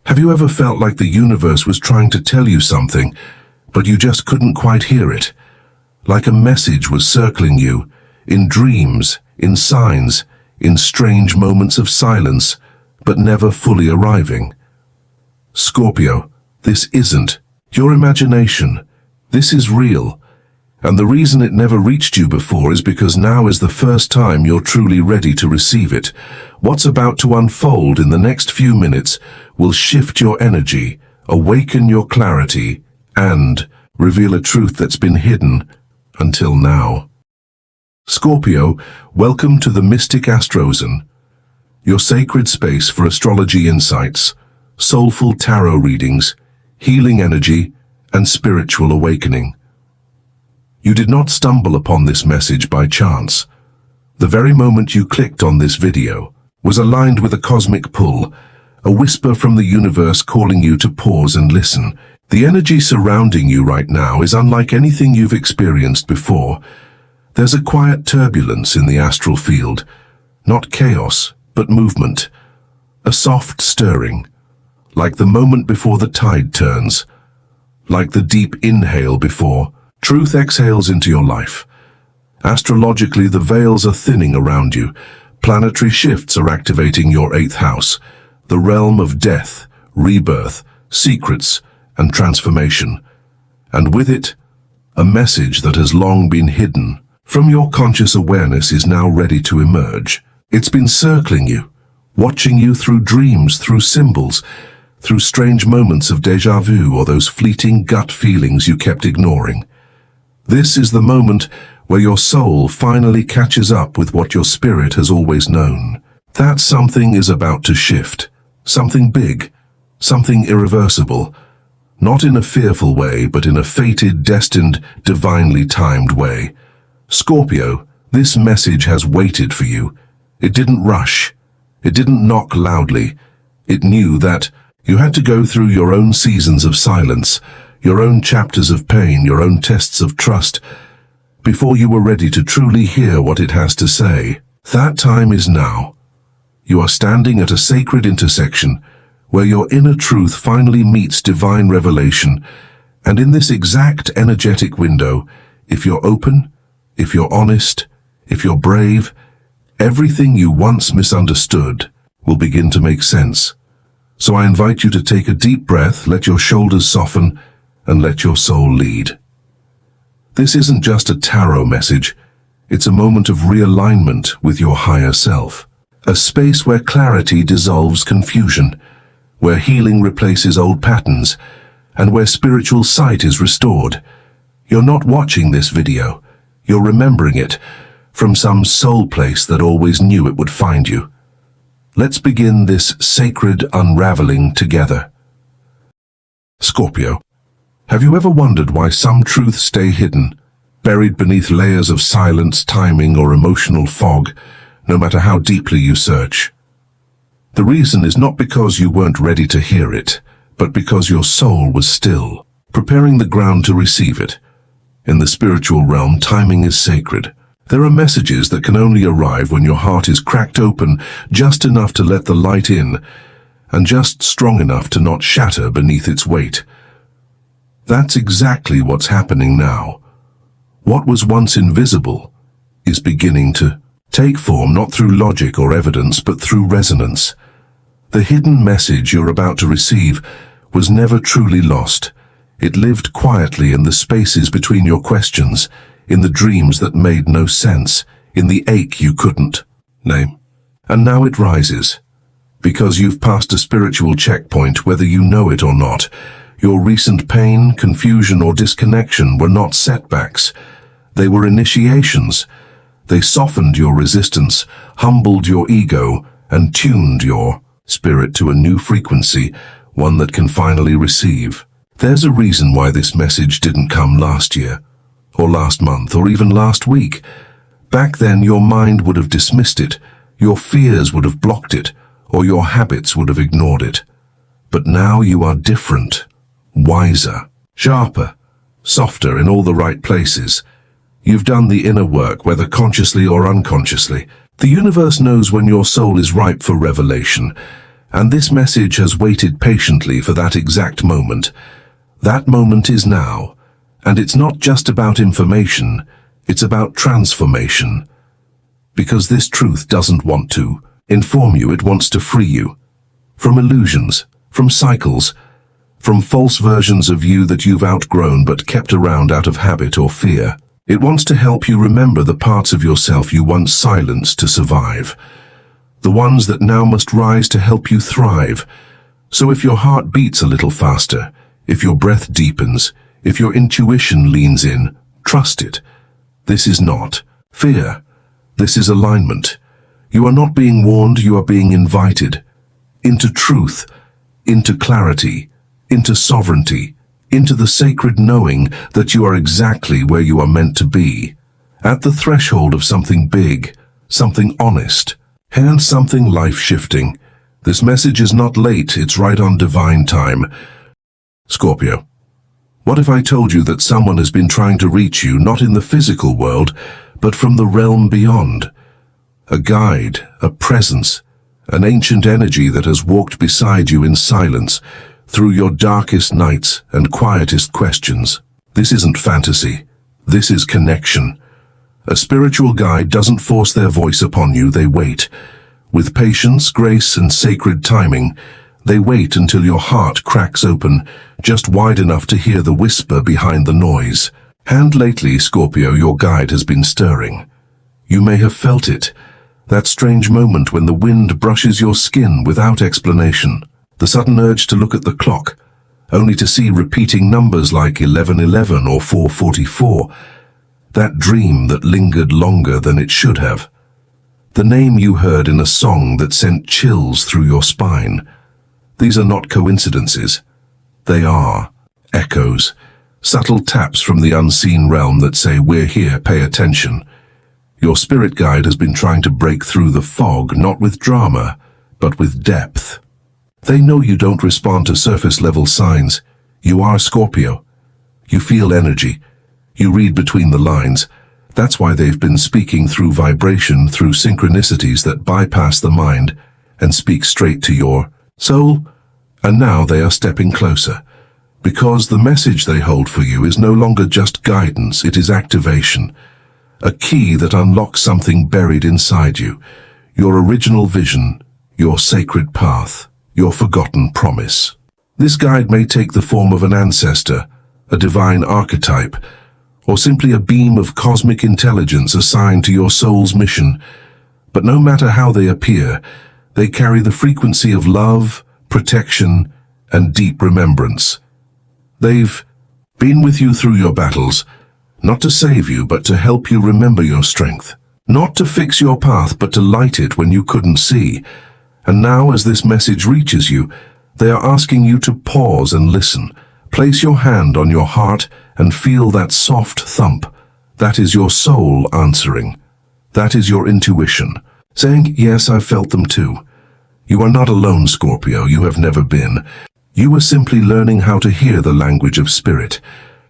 Have you ever felt like the universe was trying to tell you something, but you just couldn't quite hear it? Like a message was circling you, in dreams, in signs, in strange moments of silence, but never fully arriving. Scorpio, this isn't your imagination. This is real. And the reason it never reached you before is because now is the first time you're truly ready to receive it. What's about to unfold in the next few minutes will shift your energy, awaken your clarity, and reveal a truth that's been hidden until now. Scorpio, welcome to the Mystic Astrozone, your sacred space for astrology insights, soulful tarot readings, healing energy, and spiritual awakening. You did not stumble upon this message by chance. The very moment you clicked on this video was aligned with a cosmic pull, a whisper from the universe calling you to pause and listen. The energy surrounding you right now is unlike anything you've experienced before. There's a quiet turbulence in the astral field, not chaos, but movement. A soft stirring, like the moment before the tide turns, like the deep inhale before truth exhales into your life. Astrologically, the veils are thinning around you. Planetary shifts are activating your 8th house, the realm of death, rebirth, secrets, and transformation. And with it, a message that has long been hidden from your conscious awareness is now ready to emerge. It's been circling you, watching you through dreams, through symbols, through strange moments of déjà vu or those fleeting gut feelings you kept ignoring. This is the moment where your soul finally catches up with what your spirit has always known. That something is about to shift. Something big. Something irreversible. Not in a fearful way, but in a fated, destined, divinely timed way. Scorpio, this message has waited for you. It didn't rush. It didn't knock loudly. It knew that you had to go through your own seasons of silence, your own chapters of pain, your own tests of trust, before you were ready to truly hear what it has to say. That time is now. You are standing at a sacred intersection where your inner truth finally meets divine revelation, and in this exact energetic window, if you're open, if you're honest, if you're brave, everything you once misunderstood will begin to make sense. So I invite you to take a deep breath, let your shoulders soften, and let your soul lead. This isn't just a tarot message, it's a moment of realignment with your higher self. A space where clarity dissolves confusion, where healing replaces old patterns, and where spiritual sight is restored. You're not watching this video, you're remembering it from some soul place that always knew it would find you. Let's begin this sacred unraveling together. Scorpio, have you ever wondered why some truths stay hidden, buried beneath layers of silence, timing, or emotional fog, no matter how deeply you search? The reason is not because you weren't ready to hear it, but because your soul was still, preparing the ground to receive it. In the spiritual realm, timing is sacred. There are messages that can only arrive when your heart is cracked open just enough to let the light in, and just strong enough to not shatter beneath its weight. That's exactly what's happening now. What was once invisible is beginning to take form, not through logic or evidence, but through resonance. The hidden message you're about to receive was never truly lost. It lived quietly in the spaces between your questions, in the dreams that made no sense, in the ache you couldn't name. And now it rises. Because you've passed a spiritual checkpoint, whether you know it or not. Your recent pain, confusion, or disconnection were not setbacks. They were initiations. They softened your resistance, humbled your ego, and tuned your spirit to a new frequency, one that can finally receive. There's a reason why this message didn't come last year, or last month, or even last week. Back then, your mind would have dismissed it, your fears would have blocked it, or your habits would have ignored it. But now you are different. Wiser, sharper, softer in all the right places. You've done the inner work, whether consciously or unconsciously. The universe knows when your soul is ripe for revelation, And this message has waited patiently for that exact moment. That moment is now. And it's not just about information, it's about transformation. Because this truth doesn't want to inform you, it wants to free you. From illusions, from cycles, from false versions of you that you've outgrown but kept around out of habit or fear. It wants to help you remember the parts of yourself you once silenced to survive. The ones that now must rise to help you thrive. So if your heart beats a little faster, if your breath deepens, if your intuition leans in, trust it. This is not fear. This is alignment. You are not being warned, you are being invited. Into truth, into clarity, into sovereignty, into the sacred knowing that you are exactly where you are meant to be. At the threshold of something big, something honest, and something life-shifting. This message is not late, it's right on divine time. Scorpio, what if I told you that someone has been trying to reach you, not in the physical world, but from the realm beyond? A guide, a presence, an ancient energy that has walked beside you in silence, through your darkest nights and quietest questions. This isn't fantasy. This is connection. A spiritual guide doesn't force their voice upon you, they wait. With patience, grace, and sacred timing, they wait until your heart cracks open, just wide enough to hear the whisper behind the noise. And lately, Scorpio, your guide has been stirring. You may have felt it. That strange moment when the wind brushes your skin without explanation. The sudden urge to look at the clock, only to see repeating numbers like 11:11 or 4:44. That dream that lingered longer than it should have. The name you heard in a song that sent chills through your spine. These are not coincidences. They are echoes, subtle taps from the unseen realm that say, we're here, pay attention. Your spirit guide has been trying to break through the fog, not with drama, but with depth. They know you don't respond to surface-level signs. You are Scorpio. You feel energy. You read between the lines. That's why they've been speaking through vibration, through synchronicities that bypass the mind and speak straight to your soul. And now they are stepping closer. Because the message they hold for you is no longer just guidance, it is activation. A key that unlocks something buried inside you. Your original vision, your sacred path, your forgotten promise. This guide may take the form of an ancestor, a divine archetype, or simply a beam of cosmic intelligence assigned to your soul's mission. But no matter how they appear, they carry the frequency of love, protection, and deep remembrance. They've been with you through your battles, not to save you, but to help you remember your strength. Not to fix your path, but to light it when you couldn't see. And now, as this message reaches you, they are asking you to pause and listen. Place your hand on your heart and feel that soft thump. That is your soul answering. That is your intuition, saying, yes, I've felt them too. You are not alone, Scorpio, you have never been. You are simply learning how to hear the language of spirit,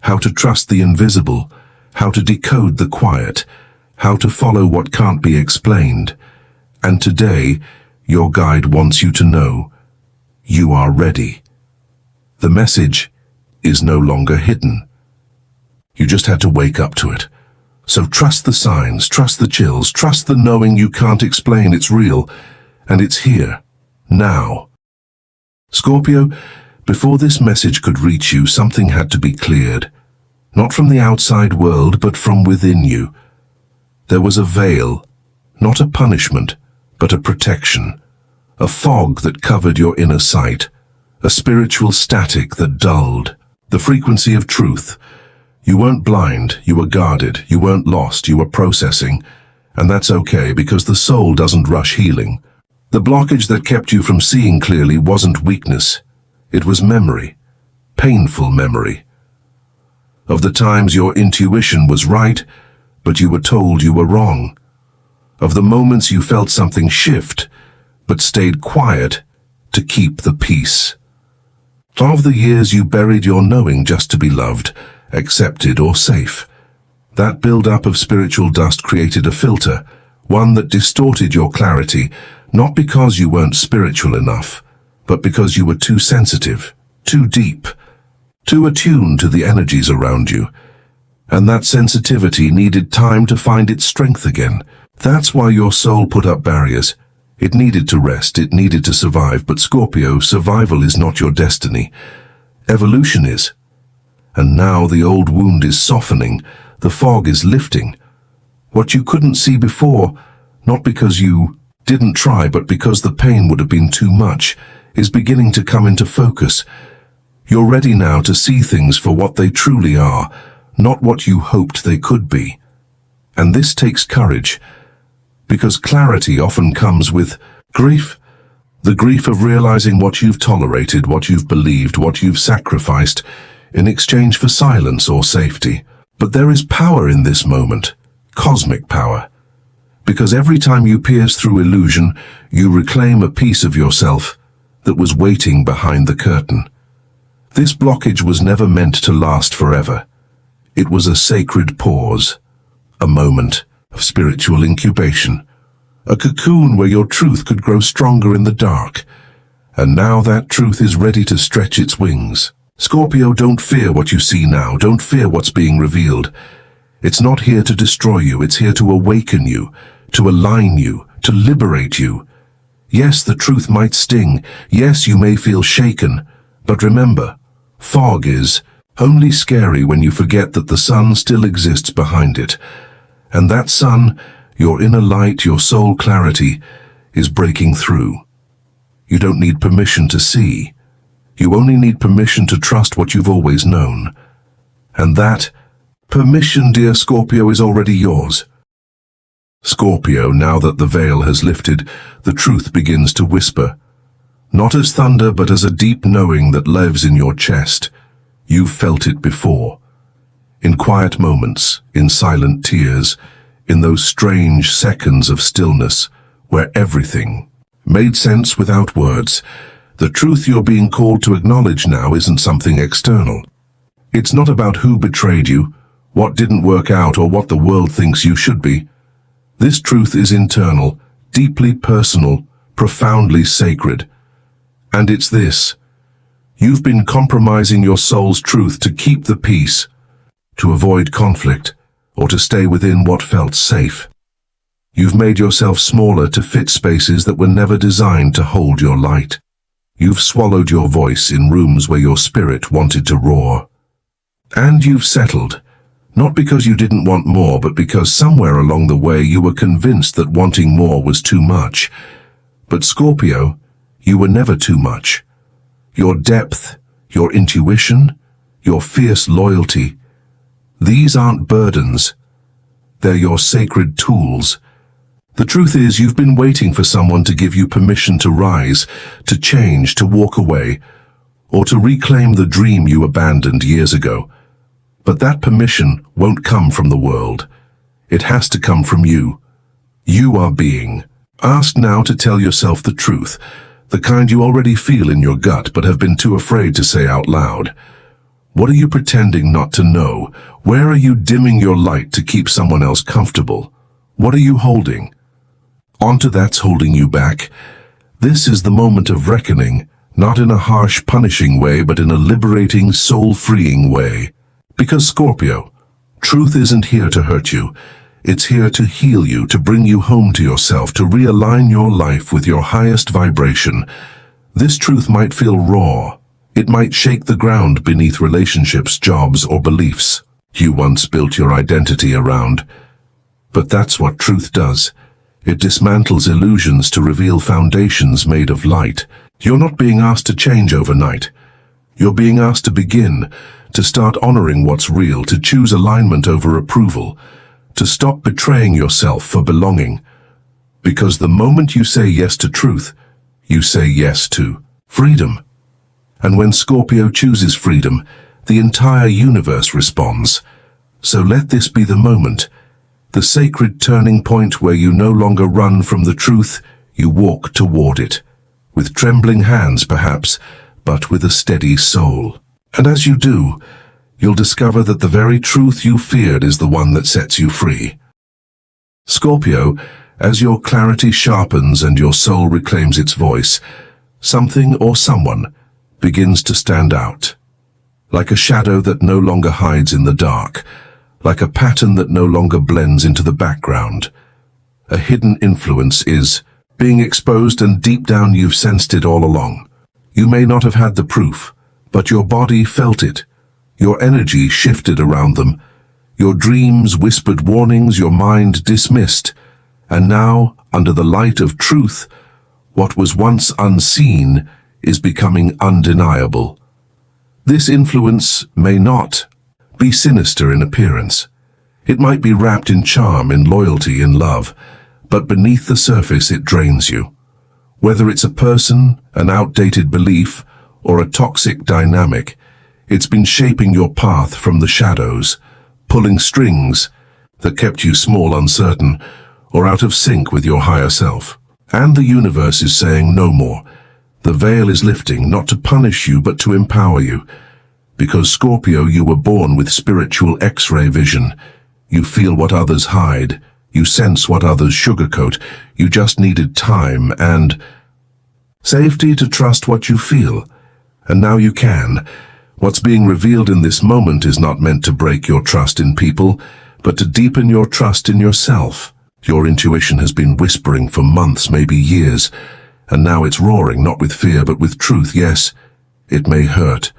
how to trust the invisible, how to decode the quiet, how to follow what can't be explained. And today, your guide wants you to know, you are ready. The message is no longer hidden. You just had to wake up to it. So trust the signs, trust the chills, trust the knowing you can't explain. It's real, and it's here, now. Scorpio, before this message could reach you, something had to be cleared. Not from the outside world, but from within you. There was a veil, not a punishment, but a protection. A fog that covered your inner sight. A spiritual static that dulled. The frequency of truth. You weren't blind, you were guarded, you weren't lost, you were processing. And that's okay, because the soul doesn't rush healing. The blockage that kept you from seeing clearly wasn't weakness. It was memory. Painful memory. Of the times your intuition was right, but you were told you were wrong. Of the moments you felt something shift, but stayed quiet to keep the peace. Of the years you buried your knowing just to be loved, accepted, or safe. That build-up of spiritual dust created a filter, one that distorted your clarity, not because you weren't spiritual enough, but because you were too sensitive, too deep, too attuned to the energies around you. And that sensitivity needed time to find its strength again. That's why your soul put up barriers. It needed to rest, it needed to survive, but Scorpio, survival is not your destiny. Evolution is. And now the old wound is softening, the fog is lifting. What you couldn't see before, not because you didn't try, but because the pain would have been too much, is beginning to come into focus. You're ready now to see things for what they truly are, not what you hoped they could be. And this takes courage, because clarity often comes with grief. The grief of realizing what you've tolerated, what you've believed, what you've sacrificed in exchange for silence or safety. But there is power in this moment, cosmic power. Because every time you pierce through illusion, you reclaim a piece of yourself that was waiting behind the curtain. This blockage was never meant to last forever. It was a sacred pause, a moment of spiritual incubation, a cocoon where your truth could grow stronger in the dark. And now that truth is ready to stretch its wings. Scorpio, don't fear what you see now. Don't fear what's being revealed. It's not here to destroy you. It's here to awaken you, to align you, to liberate you. Yes, the truth might sting. Yes, you may feel shaken. But remember, fog is only scary when you forget that the sun still exists behind it. And that sun, your inner light, your soul clarity, is breaking through. You don't need permission to see. You only need permission to trust what you've always known. And that permission, dear Scorpio, is already yours. Scorpio, now that the veil has lifted, the truth begins to whisper. Not as thunder, but as a deep knowing that lives in your chest. You've felt it before. In quiet moments, in silent tears, in those strange seconds of stillness, where everything made sense without words. The truth you're being called to acknowledge now isn't something external. It's not about who betrayed you, what didn't work out, or what the world thinks you should be. This truth is internal, deeply personal, profoundly sacred. And it's this: you've been compromising your soul's truth to keep the peace, to avoid conflict, or to stay within what felt safe. You've made yourself smaller to fit spaces that were never designed to hold your light. You've swallowed your voice in rooms where your spirit wanted to roar. And you've settled, not because you didn't want more, but because somewhere along the way you were convinced that wanting more was too much. But Scorpio, you were never too much. Your depth, your intuition, your fierce loyalty, these aren't burdens. They're your sacred tools. The truth is, you've been waiting for someone to give you permission to rise, to change, to walk away, or to reclaim the dream you abandoned years ago. But that permission won't come from the world. It has to come from you. You are being asked now to tell yourself the truth, the kind you already feel in your gut but have been too afraid to say out loud. What are you pretending not to know? Where are you dimming your light to keep someone else comfortable? What are you holding onto that's holding you back? This is the moment of reckoning, not in a harsh, punishing way, but in a liberating, soul-freeing way. Because Scorpio, truth isn't here to hurt you. It's here to heal you, to bring you home to yourself, to realign your life with your highest vibration. This truth might feel raw. It might shake the ground beneath relationships, jobs, or beliefs you once built your identity around. But that's what truth does. It dismantles illusions to reveal foundations made of light. You're not being asked to change overnight. You're being asked to begin, to start honoring what's real, to choose alignment over approval, to stop betraying yourself for belonging. Because the moment you say yes to truth, you say yes to freedom. And when Scorpio chooses freedom, the entire universe responds. So let this be the moment, the sacred turning point where you no longer run from the truth, you walk toward it. With trembling hands perhaps, but with a steady soul. And as you do, you'll discover that the very truth you feared is the one that sets you free. Scorpio, as your clarity sharpens and your soul reclaims its voice, something or someone begins to stand out. Like a shadow that no longer hides in the dark, like a pattern that no longer blends into the background. A hidden influence is being exposed, and deep down you've sensed it all along. You may not have had the proof, but your body felt it. Your energy shifted around them. Your dreams whispered warnings, your mind dismissed. And now, under the light of truth, what was once unseen is becoming undeniable. This influence may not be sinister in appearance. It might be wrapped in charm, in loyalty, in love, but beneath the surface it drains you. Whether it's a person, an outdated belief, or a toxic dynamic, it's been shaping your path from the shadows, pulling strings that kept you small, uncertain, or out of sync with your higher self. And the universe is saying no more. The veil is lifting, not to punish you, but to empower you. Because Scorpio, you were born with spiritual X-ray vision. You feel what others hide. You sense what others sugarcoat. You just needed time and safety to trust what you feel. And now you can. What's being revealed in this moment is not meant to break your trust in people, but to deepen your trust in yourself. Your intuition has been whispering for months, maybe years, and now it's roaring, not with fear, but with truth. Yes, it may hurt.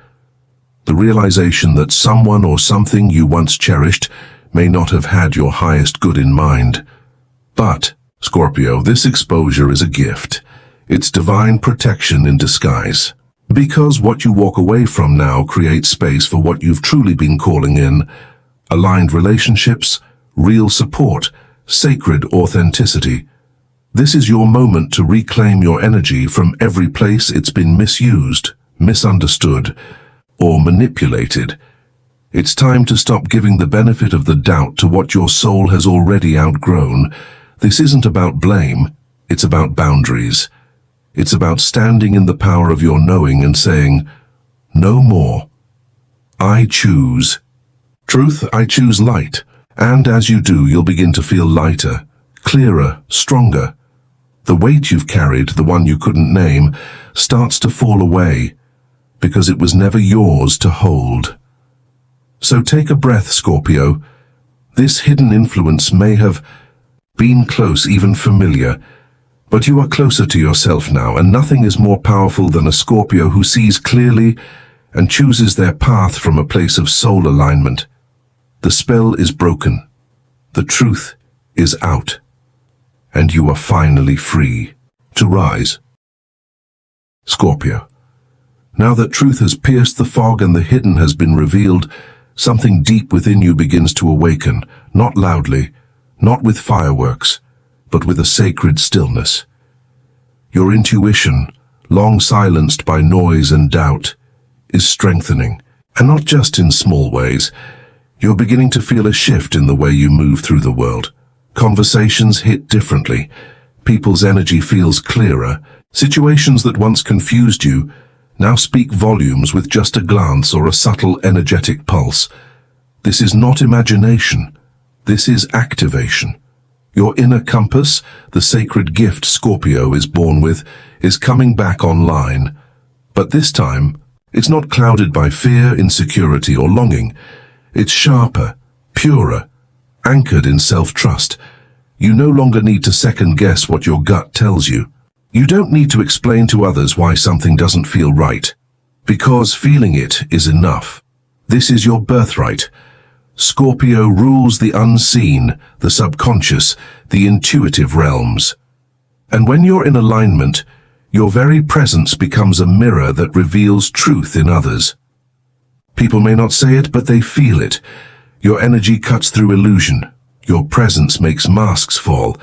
The realization that someone or something you once cherished may not have had your highest good in mind. But, Scorpio, this exposure is a gift. It's divine protection in disguise. Because what you walk away from now creates space for what you've truly been calling in: aligned relationships, real support, sacred authenticity. This is your moment to reclaim your energy from every place it's been misused, misunderstood, or manipulated. It's time to stop giving the benefit of the doubt to what your soul has already outgrown. This isn't about blame, it's about boundaries. It's about standing in the power of your knowing and saying, no more. I choose truth, I choose light. And as you do, you'll begin to feel lighter, clearer, stronger. The weight you've carried, the one you couldn't name, starts to fall away, because it was never yours to hold. So take a breath, Scorpio. This hidden influence may have been close, even familiar, but you are closer to yourself now, and nothing is more powerful than a Scorpio who sees clearly and chooses their path from a place of soul alignment. The spell is broken. The truth is out. And you are finally free to rise. Scorpio. Now that truth has pierced the fog and the hidden has been revealed, something deep within you begins to awaken, not loudly, not with fireworks, but with a sacred stillness. Your intuition, long silenced by noise and doubt, is strengthening, and not just in small ways. You're beginning to feel a shift in the way you move through the world. Conversations hit differently. People's energy feels clearer. Situations that once confused you now speak volumes with just a glance or a subtle energetic pulse. This is not imagination. This is activation. Your inner compass, the sacred gift Scorpio is born with, is coming back online. But this time, it's not clouded by fear, insecurity, or longing. It's sharper, purer, anchored in self-trust. You no longer need to second-guess what your gut tells you. You don't need to explain to others why something doesn't feel right, because feeling it is enough. This is your birthright. Scorpio rules the unseen, the subconscious, the intuitive realms. And when you're in alignment, your very presence becomes a mirror that reveals truth in others. People may not say it, but they feel it. Your energy cuts through illusion. Your presence makes masks fall.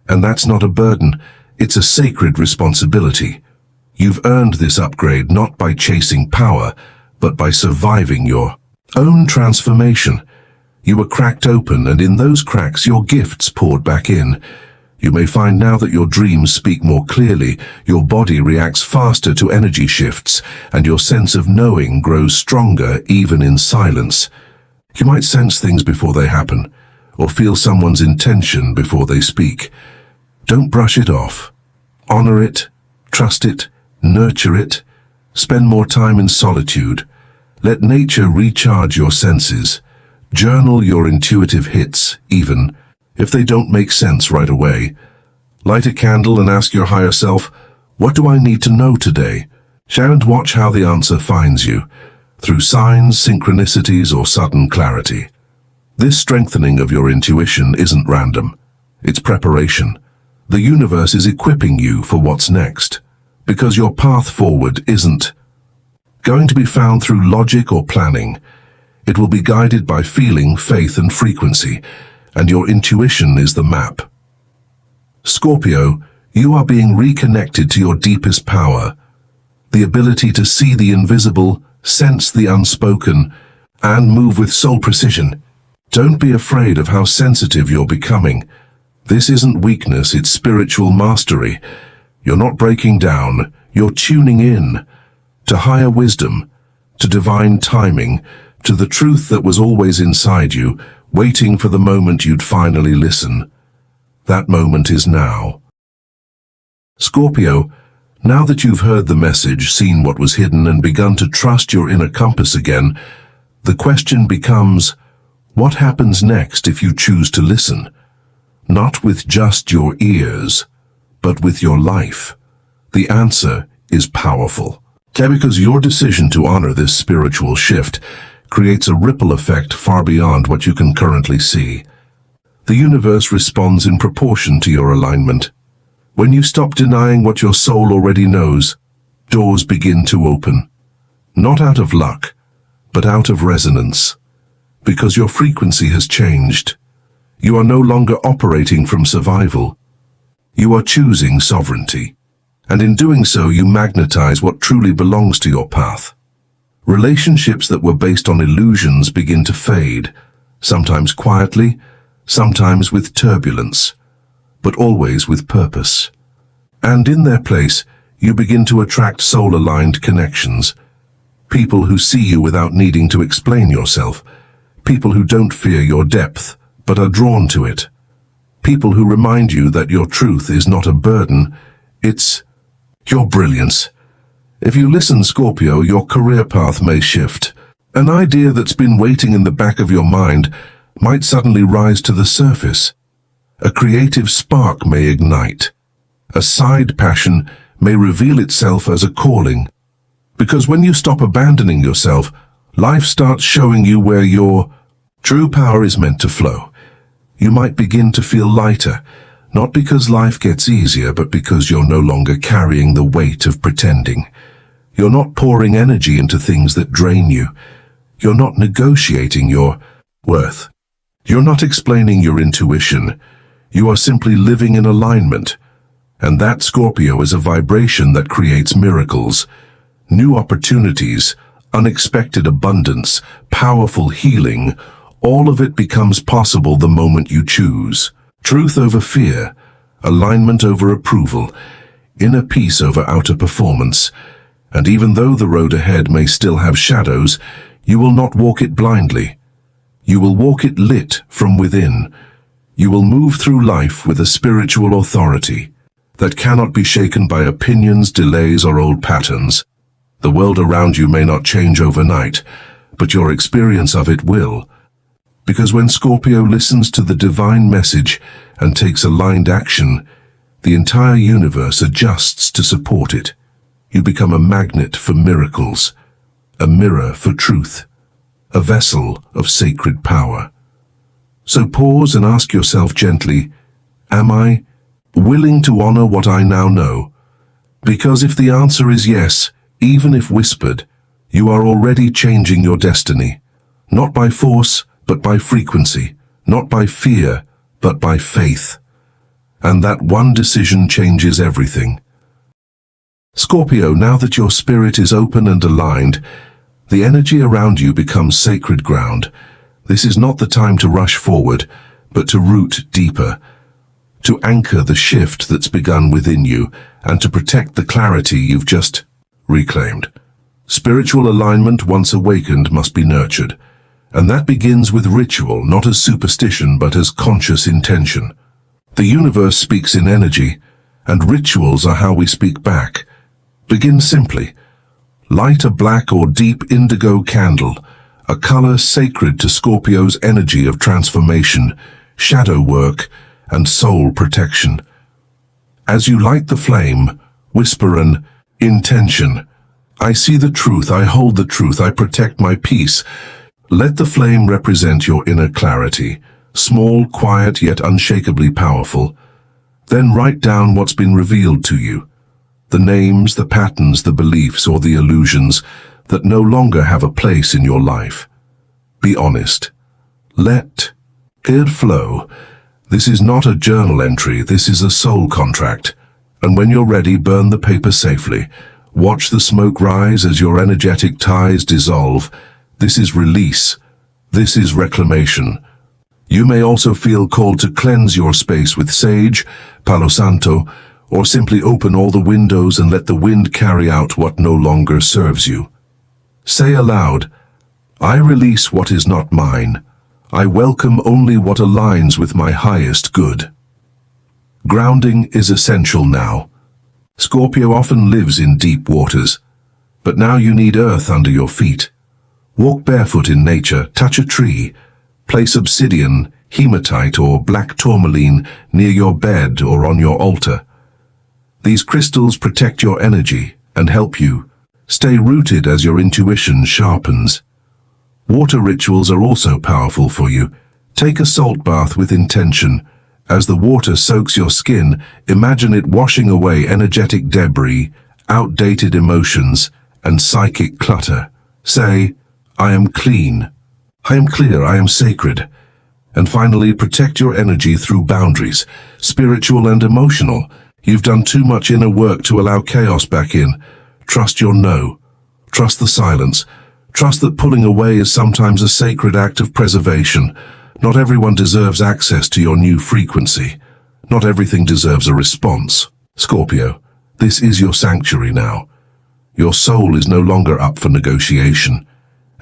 And that's not a burden. It's a sacred responsibility. You've earned this upgrade not by chasing power, but by surviving your own transformation. You were cracked open, and in those cracks your gifts poured back in. You may find now that your dreams speak more clearly, your body reacts faster to energy shifts, and your sense of knowing grows stronger even in silence. You might sense things before they happen, or feel someone's intention before they speak. Don't brush it off. Honor it, trust it, Nurture it. Spend more time in solitude. Let nature recharge your senses. Journal your intuitive hits, even if they don't make sense right away. Light a candle and ask your higher self, what do I need to know today? And watch how the answer finds you, through signs, synchronicities, or sudden clarity. This strengthening of your intuition isn't random. It's preparation. The universe is equipping you for what's next, because your path forward isn't going to be found through logic or planning. It will be guided by feeling, faith, and frequency, and your intuition is the map. Scorpio, you are being reconnected to your deepest power, the ability to see the invisible, sense the unspoken, and move with soul precision. Don't be afraid of how sensitive you're becoming. This isn't weakness, it's spiritual mastery. You're not breaking down, you're tuning in to higher wisdom, to divine timing, to the truth that was always inside you, waiting for the moment you'd finally listen. That moment is now. Scorpio, now that you've heard the message, seen what was hidden, and begun to trust your inner compass again, the question becomes, what happens next if you choose to listen? Not with just your ears, but with your life. The answer is powerful. Because your decision to honor this spiritual shift creates a ripple effect far beyond what you can currently see. The universe responds in proportion to your alignment. When you stop denying what your soul already knows, doors begin to open. Not out of luck, but out of resonance. Because your frequency has changed. You are no longer operating from survival. You are choosing sovereignty. And in doing so, you magnetize what truly belongs to your path. Relationships that were based on illusions begin to fade, sometimes quietly, sometimes with turbulence, but always with purpose. And in their place, you begin to attract soul-aligned connections. People who see you without needing to explain yourself. People who don't fear your depth, but are drawn to it. People who remind you that your truth is not a burden, it's your brilliance. If you listen, Scorpio, your career path may shift. An idea that's been waiting in the back of your mind might suddenly rise to the surface. A creative spark may ignite. A side passion may reveal itself as a calling. Because when you stop abandoning yourself, life starts showing you where your true power is meant to flow. You might begin to feel lighter, not because life gets easier, but because you're no longer carrying the weight of pretending. You're not pouring energy into things that drain you. You're not negotiating your worth. You're not explaining your intuition. You are simply living in alignment. And that, Scorpio, is a vibration that creates miracles, new opportunities, unexpected abundance, powerful healing. All of it becomes possible the moment you choose. Truth over fear, alignment over approval, inner peace over outer performance. And even though the road ahead may still have shadows, you will not walk it blindly. You will walk it lit from within. You will move through life with a spiritual authority that cannot be shaken by opinions, delays, or old patterns. The world around you may not change overnight, but your experience of it will. Because when Scorpio listens to the divine message and takes aligned action, the entire universe adjusts to support it. You become a magnet for miracles, a mirror for truth, a vessel of sacred power. So pause and ask yourself gently, am I willing to honor what I now know? Because if the answer is yes, even if whispered, you are already changing your destiny, not by force, but by frequency, not by fear, but by faith. And that one decision changes everything. Scorpio, now that your spirit is open and aligned, the energy around you becomes sacred ground. This is not the time to rush forward, but to root deeper, to anchor the shift that's begun within you, and to protect the clarity you've just reclaimed. Spiritual alignment, once awakened, must be nurtured. And that begins with ritual, not as superstition, but as conscious intention. The universe speaks in energy, and rituals are how we speak back. Begin simply. Light a black or deep indigo candle, a color sacred to Scorpio's energy of transformation, shadow work, and soul protection. As you light the flame, whisper an intention. I see the truth, I hold the truth, I protect my peace. Let the flame represent your inner clarity, small, quiet, yet unshakably powerful. Then write down what's been revealed to you. The names, the patterns, the beliefs, or the illusions that no longer have a place in your life. Be honest. Let it flow. This is not a journal entry, this is a soul contract. And when you're ready, burn the paper safely. Watch the smoke rise as your energetic ties dissolve. This is release. This is reclamation. You may also feel called to cleanse your space with sage, Palo Santo, or simply open all the windows and let the wind carry out what no longer serves you. Say aloud, I release what is not mine. I welcome only what aligns with my highest good. Grounding is essential now. Scorpio often lives in deep waters, but now you need earth under your feet. Walk barefoot in nature, touch a tree, place obsidian, hematite, or black tourmaline near your bed or on your altar. These crystals protect your energy and help you stay rooted as your intuition sharpens. Water rituals are also powerful for you. Take a salt bath with intention. As the water soaks your skin, imagine it washing away energetic debris, outdated emotions, and psychic clutter. Say, I am clean. I am clear, I am sacred. And finally, protect your energy through boundaries, spiritual and emotional. You've done too much inner work to allow chaos back in. Trust your no. Trust the silence. Trust that pulling away is sometimes a sacred act of preservation. Not everyone deserves access to your new frequency. Not everything deserves a response. Scorpio, this is your sanctuary now. Your soul is no longer up for negotiation.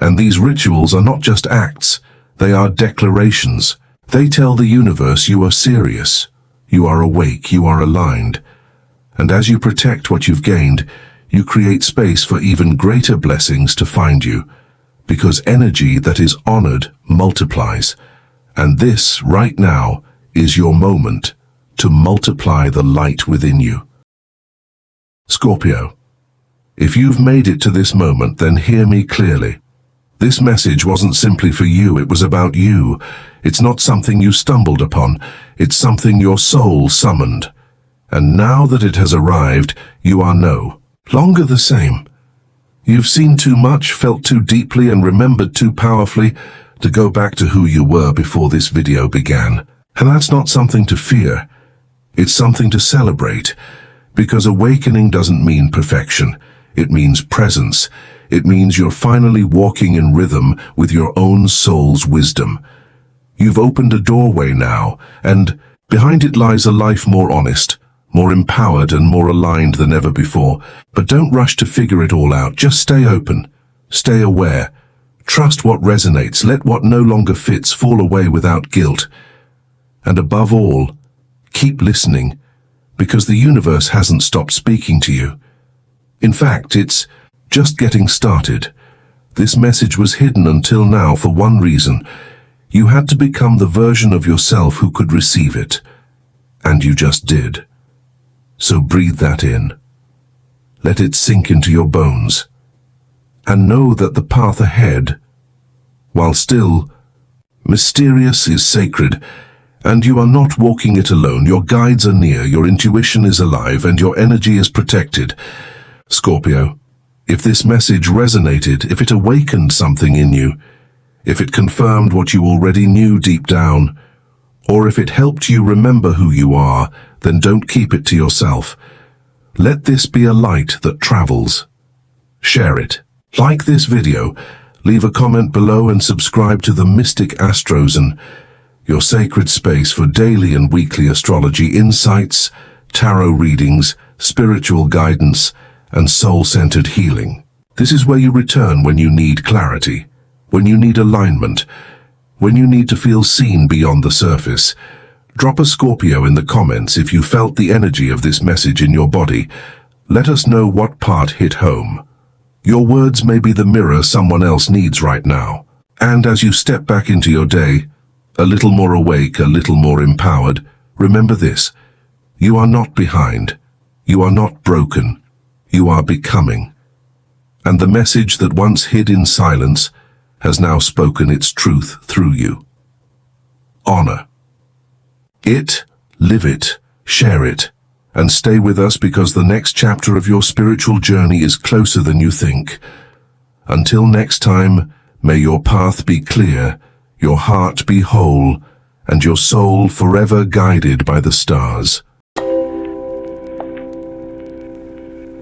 And these rituals are not just acts, they are declarations. They tell the universe you are serious, you are awake, you are aligned. And as you protect what you've gained, you create space for even greater blessings to find you, because energy that is honored multiplies. And this, right now, is your moment to multiply the light within you. Scorpio, if you've made it to this moment, then hear me clearly. This message wasn't simply for you, it was about you. It's not something you stumbled upon, it's something your soul summoned. And now that it has arrived, you are no longer the same. You've seen too much, felt too deeply, and remembered too powerfully to go back to who you were before this video began. And that's not something to fear. It's something to celebrate, because awakening doesn't mean perfection. It means presence. It means you're finally walking in rhythm with your own soul's wisdom. You've opened a doorway now, and behind it lies a life more honest, more empowered, and more aligned than ever before. But don't rush to figure it all out. Just stay open. Stay aware. Trust what resonates. Let what no longer fits fall away without guilt. And above all, keep listening, because the universe hasn't stopped speaking to you. In fact, it's just getting started. This message was hidden until now for one reason. You had to become the version of yourself who could receive it. And you just did. So breathe that in. Let it sink into your bones. And know that the path ahead, while still mysterious, is sacred, and you are not walking it alone. Your guides are near, your intuition is alive, and your energy is protected. Scorpio, if this message resonated, if it awakened something in you, if it confirmed what you already knew deep down, or if it helped you remember who you are, then don't keep it to yourself. Let this be a light that travels. Share it. Like this video, leave a comment below, and subscribe to the Mystic Astrozen, your sacred space for daily and weekly astrology insights, tarot readings, spiritual guidance, and soul-centered healing. This is where you return when you need clarity, when you need alignment, when you need to feel seen beyond the surface. Drop a Scorpio in the comments if you felt the energy of this message in your body. Let us know what part hit home. Your words may be the mirror someone else needs right now. And as you step back into your day, a little more awake, a little more empowered, remember this: you are not behind. You are not broken. You are becoming. And the message that once hid in silence has now spoken its truth through you. Honor it, live it, share it, and stay with us, because the next chapter of your spiritual journey is closer than you think. Until next time, may your path be clear, your heart be whole, and your soul forever guided by the stars.